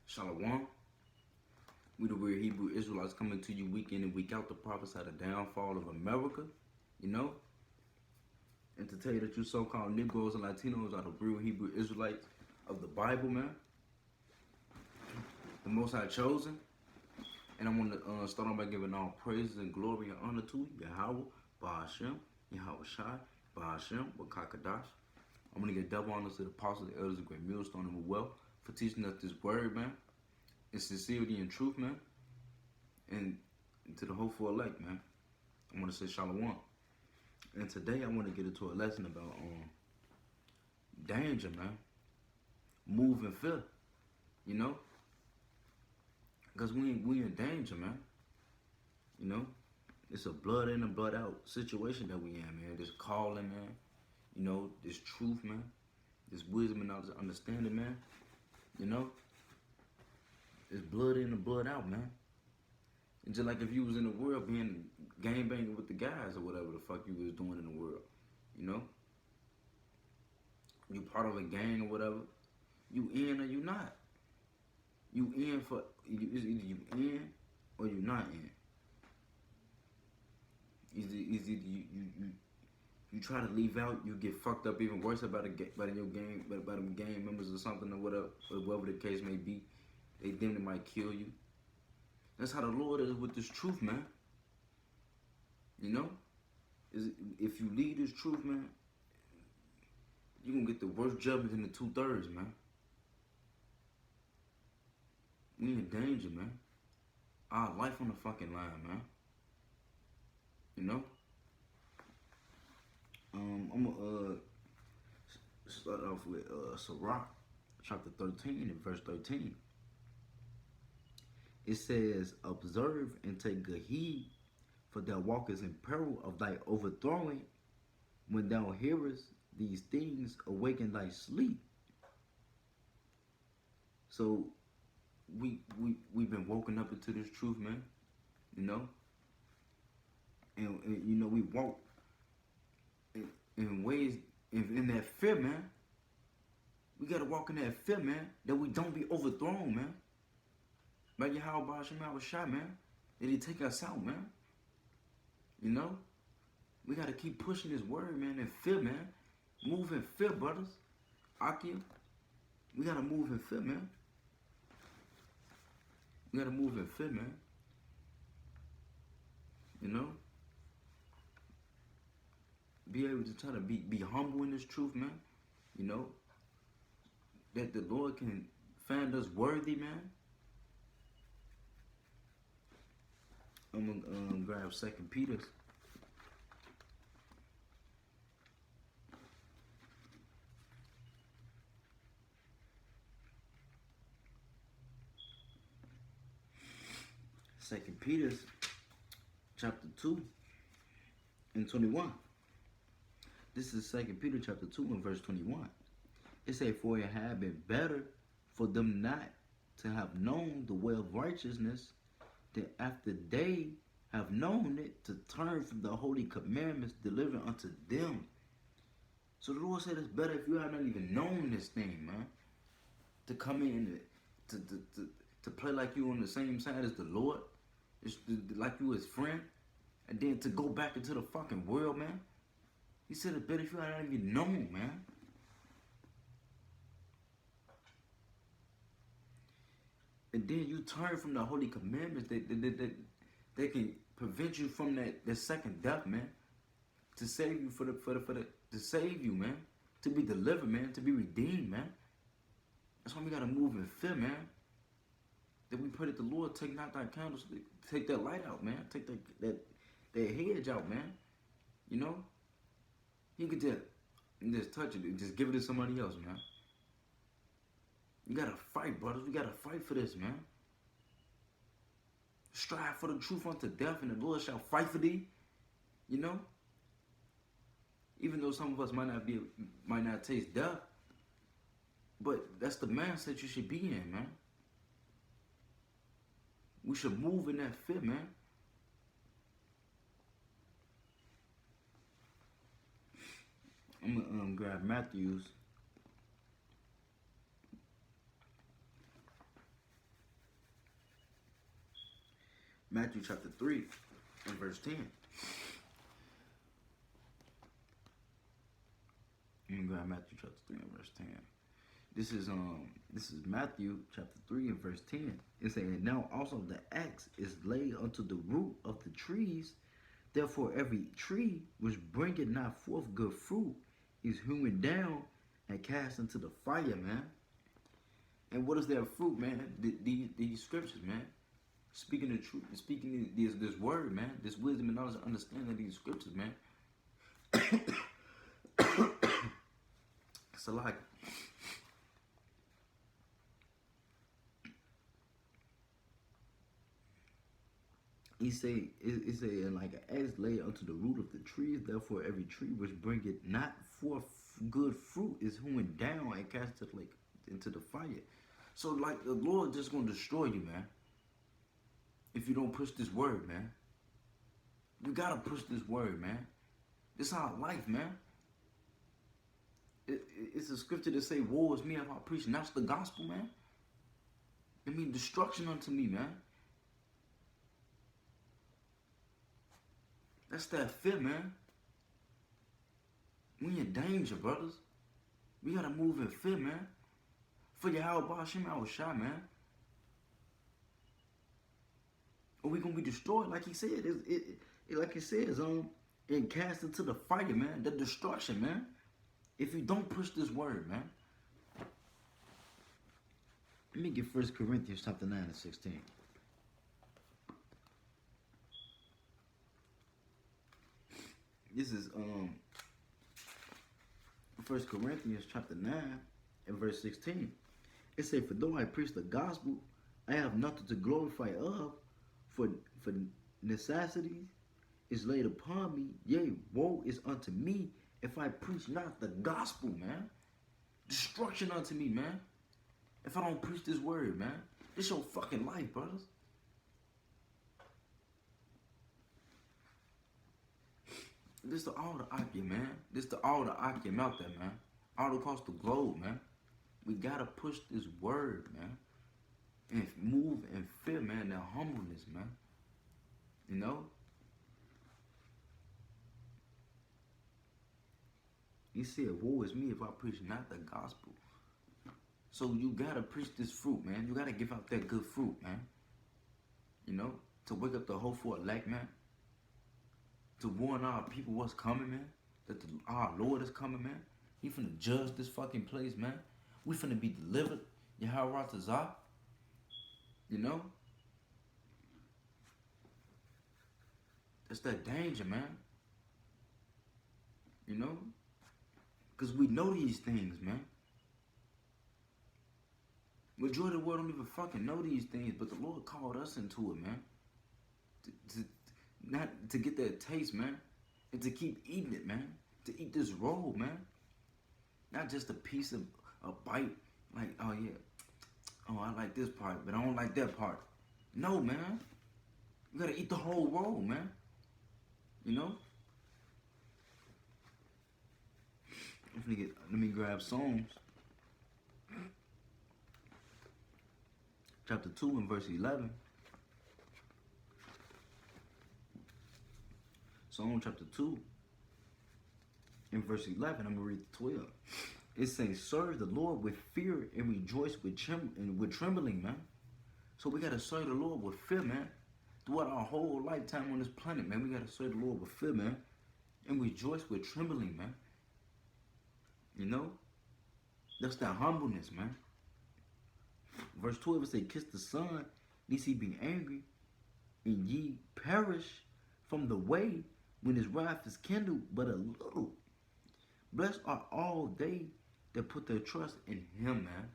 Shalom. We the real Hebrew Israelites coming to you week in and week out to prophesy the downfall of America, you know? And to tell you that you so-called Negroes and Latinos are the real Hebrew Israelites of the Bible, man. The Most High chosen. And I want to start off by giving all praises and glory and honor to Yahweh, Ba'ashem, Yahweh Shai, Ba'ashem, Wakakadash. I'm going to give double honors to the apostles, the elders, the great millstone, and well for teaching us this word, man. In sincerity and truth, man. And to the hopeful elect, man. I want to say shalom. And today I want to get into a lesson about danger, man. Move in fear, you know? Because we in danger, man. You know? It's a blood in and blood out situation that we in, man. This calling, man. You know, this truth, man. This wisdom and understanding, man. You know? It's blood in and blood out, man. And just like if you was in the world being gang banging with the guys or whatever the fuck you was doing in the world, you know? You part of a gang or whatever, you in or you not. You in for, it's either you in or you not in. Either you try to leave out, you get fucked up even worse about your gang, by them gang members or something or whatever the case may be. They might kill you. That's how the Lord is with this truth, man. You know? If you lead this truth, man, you're going to get the worst judgment in the 2/3, man. We in danger, man. Our life on the fucking line, man. You know? I'm going to start off with Sirach, chapter 13 and verse 13. It says, observe and take good heed, for thou walkest in peril of thy overthrowing. When thou hearest these things, awaken thy sleep. So we've been woken up into this truth, man. You know? And you know, we walk in ways, in that fear, man. We got to walk in that fear, man, that we don't be overthrown, man. Like Yahweh Ba'ashem was shot, man. That he take us out, man. You know? We got to keep pushing this word, man, and fear, man. Move in fear, brothers. Akia. We got to move in fear, man. We got to move in fear, man. You know? Be able to try to be humble in this truth, man. You know? That the Lord can find us worthy, man. I'm going to grab 2 Peter. Second Peter, chapter 2 and 21. This is 2 Peter chapter 2 and verse 21. It says, for it had been better for them not to have known the way of righteousness, that after they have known it, to turn from the holy commandments delivered unto them. So the Lord said it's better if you have not even known this thing, man. To come in to play like you on the same side as the Lord. It's like you his friend. And then to go back into the fucking world, man. He said it's better if you have not even known, man. And then you turn from the holy commandments that can prevent you from that second death, man. To save you to save you, man. To be delivered, man. To be redeemed, man. That's why we gotta move in fear, man. That we pray that the Lord take not thy candles, take that light out, man. Take that hedge out, man. You know? He could just touch it, just give it to somebody else, man. You gotta fight, brothers. We gotta fight for this, man. Strive for the truth unto death, and the Lord shall fight for thee. You know? Even though some of us might not taste death, but that's the mindset you should be in, man. We should move in that fear, man. I'm gonna grab Matthew's Matthew chapter 3 and verse 10. Let me grab Matthew chapter 3 and verse 10. This is Matthew chapter 3 and verse 10. It says, now also the axe is laid unto the root of the trees. Therefore every tree which bringeth not forth good fruit is hewn down and cast into the fire, man. And what is their fruit, man? These scriptures, man. Speaking the truth, speaking this word, man. This wisdom and knowledge and understanding of these scriptures, man. It's a lot. He say, it say, and like an axe laid unto the root of the trees, therefore every tree which bringeth not forth good fruit is hewn down and cast into the fire. So like the Lord just gonna destroy you, man. If you don't push this word, man. You gotta push this word, man. This our life, man. It's a scripture that say, woe is me if I preach, and that's the gospel, man. It means destruction unto me, man. That's that fear, man. We in danger, brothers. We gotta move in fear, man. For Yahweh Hashem Shah, man. Or we gonna be destroyed, like he said. Like it says, and cast into the fire, man. The destruction, man. If you don't push this word, man. Let me get 1 Corinthians chapter 9 and 16. This is 1 Corinthians chapter 9 and verse 16. It says, for though I preach the gospel, I have nothing to glorify of, for necessity is laid upon me. Yea, woe is unto me if I preach not the gospel, man. Destruction unto me, man. If I don't preach this word, man. This your fucking life, brothers. This to all the Akim, man. This to all the Akim out there, man. All across the globe, man. We gotta push this word, man. And move in fear, man. And humbleness, man. You know? He said, woe is me if I preach not the gospel. So you gotta preach this fruit, man. You gotta give out that good fruit, man. You know? To wake up the hope for elect, man. To warn our people what's coming, man. That our Lord is coming, man. He finna judge this fucking place, man. We finna be delivered. Yahweh Ratazah. You know? That's that danger, man. You know? Because we know these things, man. Majority of the world don't even fucking know these things, but the Lord called us into it, man. Not to get that taste, man. And to keep eating it, man. To eat this roll, man. Not just a piece of a bite. Like, oh yeah. Oh, I like this part, but I don't like that part. No, man. You gotta eat the whole roll, man. You know? Let me grab Psalms. Chapter 2 and verse 11. Psalm chapter 2 and verse 11. I'm going to read 12. It says, serve the Lord with fear and rejoice with trembling, man. So we got to serve the Lord with fear, man. Throughout our whole lifetime on this planet, man. We got to serve the Lord with fear, man. And rejoice with trembling, man. You know? That's that humbleness, man. Verse 12, it says, kiss the Son, lest he be angry, and ye perish from the way when his wrath is kindled but a little. Blessed are all they that put their trust in him, man.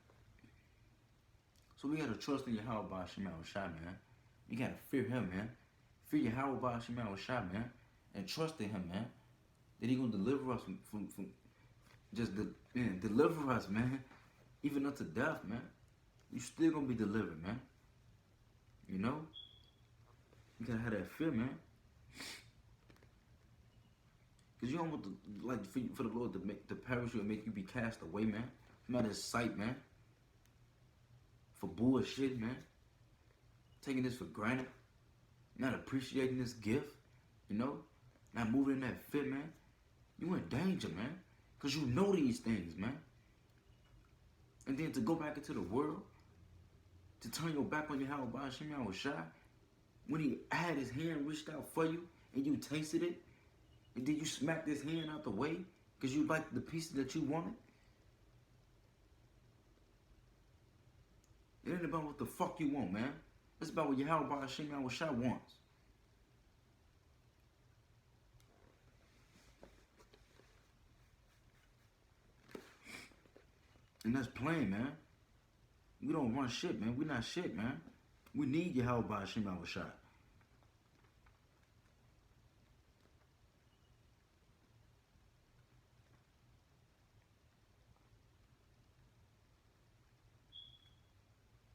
So we got to trust in Yahweh Hashem Shah, man. You got to fear him, man. Fear Yahweh Hashem Shah, man. And trust in him, man. That he going to deliver us from deliver us, man. Even unto death, man. You still going to be delivered, man. You know? You got to have that fear, man. Because you don't want to, for the Lord to perish you and make you be cast away, man. From out his sight, man. For bullshit, man. Taking this for granted. not appreciating this gift, you know, not moving in that fit, man, you in danger, man. Because you know these things, man. And then to go back into the world, to turn your back on your Yahweh Hashem Yahushua, when he had his hand reached out for you and you tasted it, and then you smacked his hand out the way because you liked the pieces that you wanted. It ain't about what the fuck you want, man. It's about what Yahweh Hashem Yahushua wants. And that's plain, man. We don't run shit, man. We not shit, man. We need Yahweh Hashem Yahushua.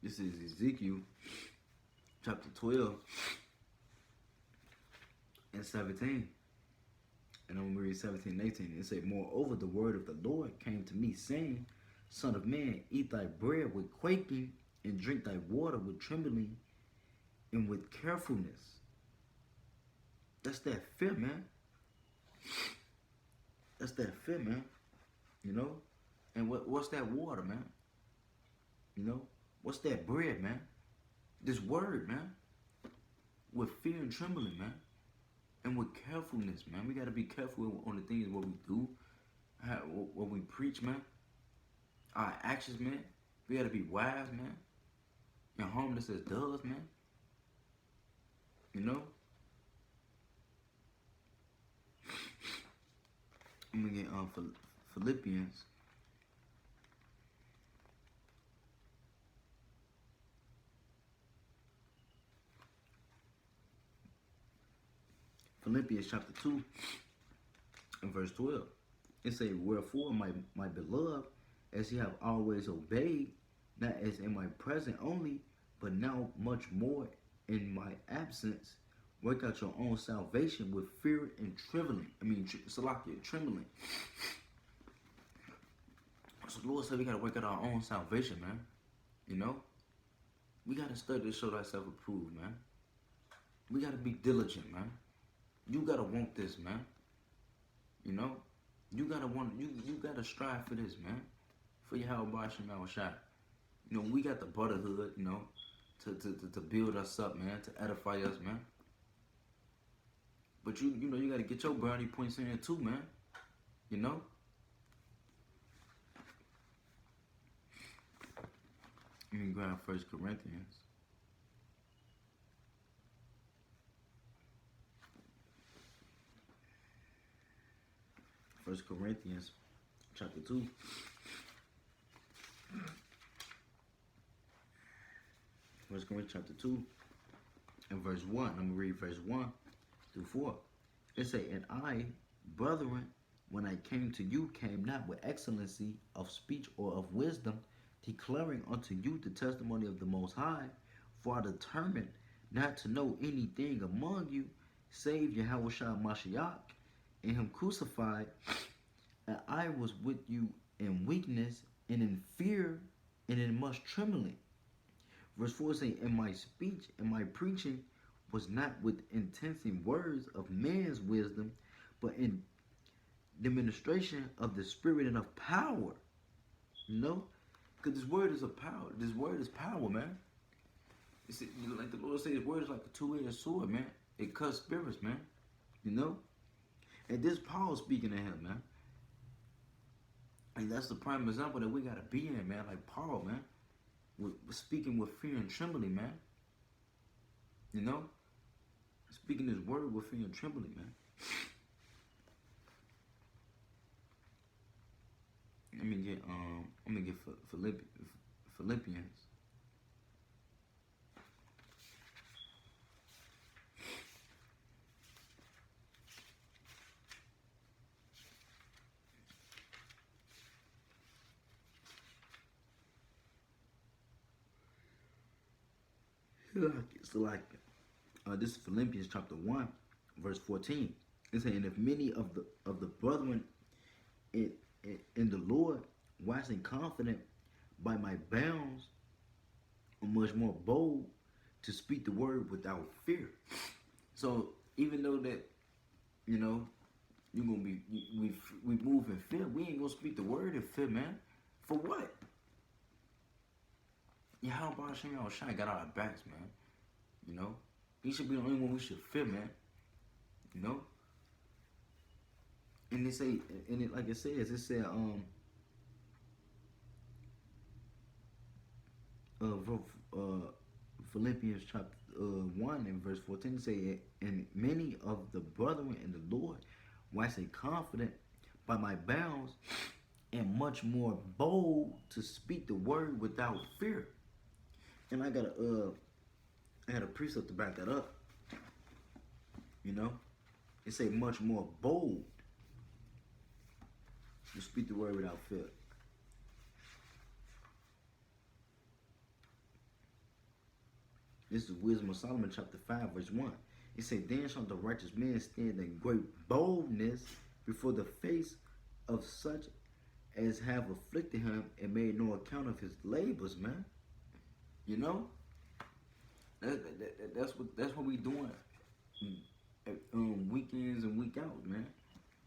This is Ezekiel chapter 12 and 17. And I'm going to read 17 and 18. It says, moreover, the word of the Lord came to me, saying, Son of man, eat thy bread with quaking, and drink thy water with trembling, and with carefulness. That's that fear, man. That's that fear, man. You know? And what's that water, man? You know? What's that bread, man? This word, man. With fear and trembling, man. And with carefulness, man. We got to be careful on the things what we do, what we preach, man. Our actions, man. We got to be wise, man. And harmless as does, man. You know? I'm going to get Philippians. Philippians chapter 2 and verse 12. It says, wherefore, my beloved, as ye have always obeyed, not as in my present only, but now much more in my absence, work out your own salvation with fear and trembling. Trembling. So the Lord said we got to work out our own salvation, man. You know? We got to study to show thyself approved, man. We got to be diligent, man. You got to want this, man. You know? You got to want, you got to strive for this, man. For your Yahweh Hashem Yahushua. You know, we got the brotherhood, you know, to build us up, man, to edify us, man. But you know, you got to get your brownie points in there too, man. You know? Let me grab 1 Corinthians. First Corinthians chapter 2. First Corinthians chapter 2 and verse 1. I'm going to read verse 1 through 4. It say, and I, brethren, when I came to you, came not with excellency of speech or of wisdom, declaring unto you the testimony of the Most High, for I determined not to know anything among you, save Yahushua Mashiach, and him crucified. And I was with you in weakness, and in fear, and in much trembling. Verse 4 saying, and my speech and my preaching was not with intensing words of man's wisdom, but in demonstration of the Spirit and of power. You know? Because this word is a power. This word is power, man. It's like the Lord says, his word is like a two-edged sword, man. It cuts spirits, man. You know? And this Paul speaking to him, man. And that's the prime example that we got to be in, man. Like Paul, man. We're speaking with fear and trembling, man. You know? Speaking his word with fear and trembling, man. Let me get Philippians. This is Philippians chapter 1, verse 14. It saying, if many of the brethren in the Lord, waxing confident by my bounds, are much more bold, to speak the word without fear. So even though that, you know, you're gonna be we move in fear, we ain't gonna speak the word in fear, man. For what? Yeah, how about Hashem Shine got our backs, man? You know, he should be the only one we should fear, man. You know. And they say, and it like it says, it said Philippians chapter 1 and verse 14 say, and many of the brethren in the Lord, why I say confident by my bounds, and much more bold to speak the word without fear. And I got a precept to back that up. You know, it say much more bold to speak the word without fear. This is Wisdom of Solomon chapter 5 verse 1. It say, then shall the righteous man stand in great boldness before the face of such as have afflicted him and made no account of his labors, man. You know, that's what we doing. Weekends and week outs, man.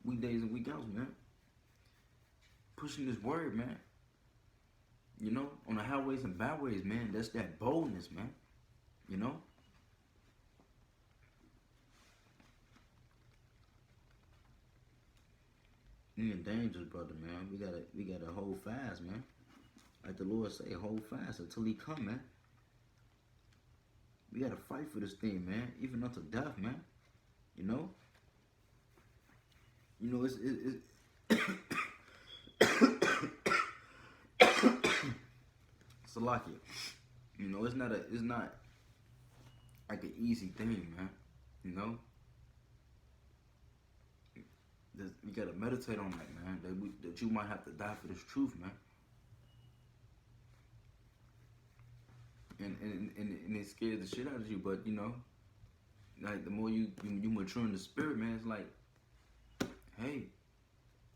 Weekdays and week outs, man. Pushing this word, man. You know, on the highways and byways, man. That's that boldness, man. You know. We in danger, brother, man. We gotta hold fast, man. Like the Lord say, hold fast until He come, man. We gotta fight for this thing, man. Even unto death, man. You know. You know, it's Salakia. You know, it's not like an easy thing, man. You know. You gotta meditate on that, man. That you might have to die for this truth, man. And it scares the shit out of you, but you know, like the more you mature in the spirit, man, it's like, hey,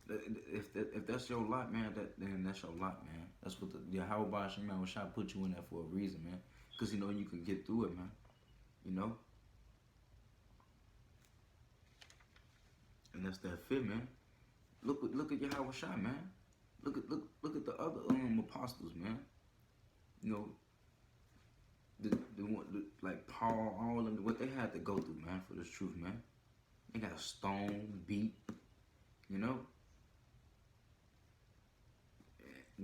if that's your lot, man, then that's your lot, man. That's what the Yahweh Shema was trying to put you in there for a reason, man. Because you know you can get through it, man. You know. And that's that fear, man. Look at Yahweh Shai, man. Look at the other apostles, man. You know, like Paul, all of them, what they had to go through, man, for this truth, man. They got a stone beat, you know.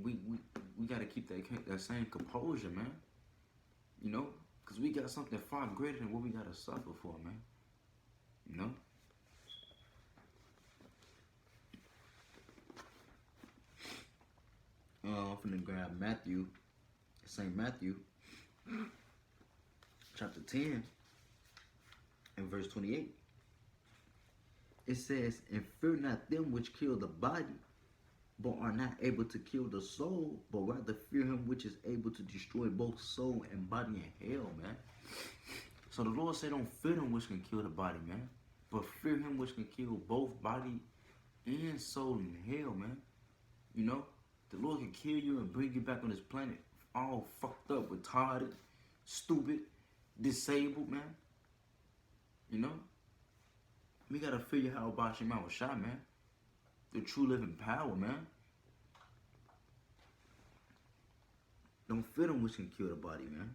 We gotta keep that same composure, man. You know, cause we got something far greater than what we gotta suffer for, man. You know. I'm finna grab Matthew, St. Matthew, chapter 10, and verse 28. It says, and fear not them which kill the body, but are not able to kill the soul, but rather fear him which is able to destroy both soul and body in hell, man. So the Lord said, don't fear them which can kill the body, man, but fear him which can kill both body and soul in hell, man. You know? The Lord can kill you and bring you back on this planet all fucked up, retarded, stupid, disabled, man. You know? We gotta figure out about Shema Shai, man. The true living power, man. Don't fear them which can kill the body, man.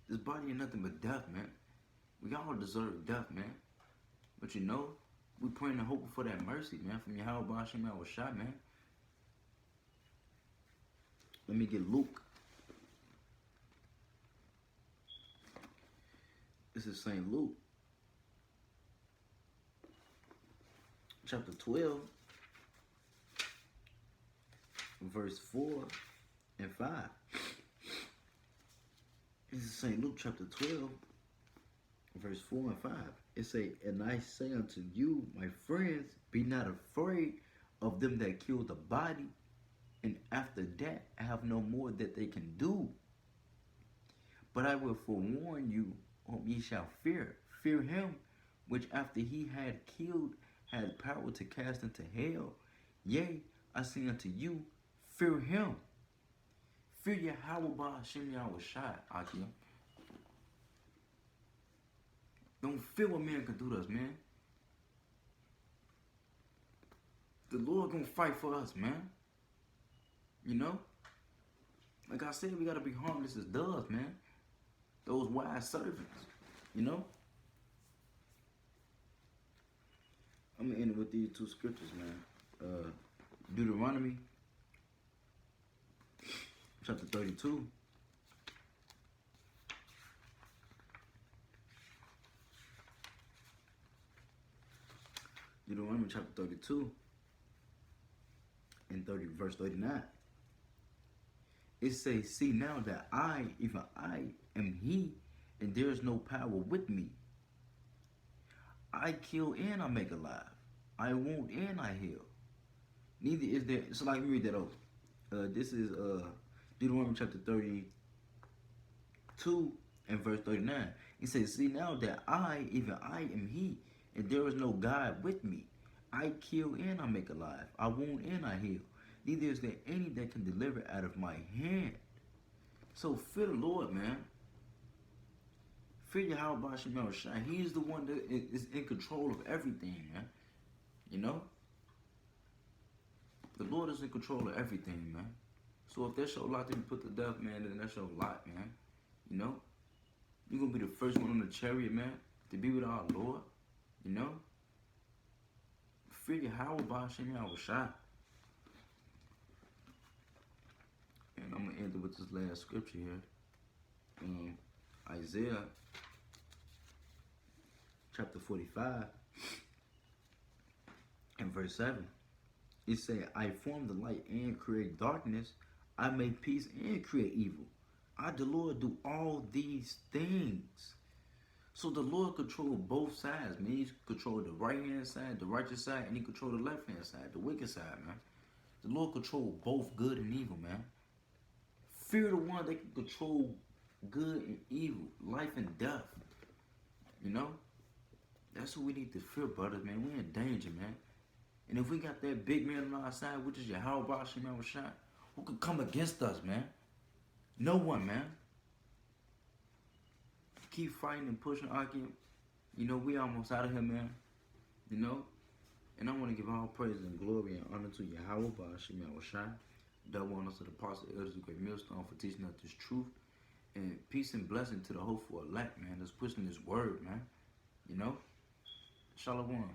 This body ain't nothing but death, man. We all deserve death, man. But you know, we praying and hoping for that mercy, man, from Yahweh Shema Shai, man. Let me get Luke. This is St. Luke, chapter 12, verse 4 and 5. This is St. Luke, chapter 12, verse 4 and 5. It say, and I say unto you, my friends, be not afraid of them that kill the body, and after that have no more that they can do. But I will forewarn you whom ye shall fear. Fear him which after he had killed had power to cast into hell. Yea, I say unto you, fear him. Fear Yahweh by Hashem Yahweh Shai, Akim. Don't fear what man can do to us, man. The Lord gonna fight for us, man. You know? Like I said, we gotta be harmless as doves, man. Those wise servants, you know? I'm gonna end it with these two scriptures, man. Deuteronomy chapter 32. Deuteronomy chapter 32 and verse 39. It says, see now that I, even I, am he, and there is no power with me. I kill and I make alive. I wound and I heal. Neither is there. So like, let me read that over. This is Deuteronomy chapter 32 and verse 39. It says, see now that I, even I, am he, and there is no God with me. I kill and I make alive. I wound and I heal. Neither is there any that can deliver out of my hand. So fear the Lord, man. Fear Yahweh B'Shem Yahweh Shai. He is the one that is in control of everything, man. You know? The Lord is in control of everything, man. So if that's your lot to be put to death, man, then that's your lot, man. You know? You're going to be the first one on the chariot, man, to be with our Lord. You know? Fear Yahweh B'Shem Yahweh Shai. And I'm going to end it with this last scripture here. Isaiah chapter 45 and verse 7. It said, I form the light and create darkness. I make peace and create evil. I, the Lord, do all these things. So the Lord controls both sides, man. He controls the right hand side, the righteous side, and he controls the left hand side, the wicked side, man. The Lord controls both good and evil, man. Fear the one that can control good and evil, life and death. You know? That's what we need to fear, brothers, man. We're in danger, man. And if we got that big man on our side, which is Yahweh B'Shem Yahweh Shai, who could come against us, man? No one, man. Keep fighting and pushing, Akim. You know, we almost out of here, man. You know? And I want to give all praise and glory and honor to Yahweh B'Shem Yahweh Shai. Double honor to the apostle elders of Great Millstone for teaching us this truth. And peace and blessing to the hopeful elect, man, that's pushing this word, man. You know? Shalom.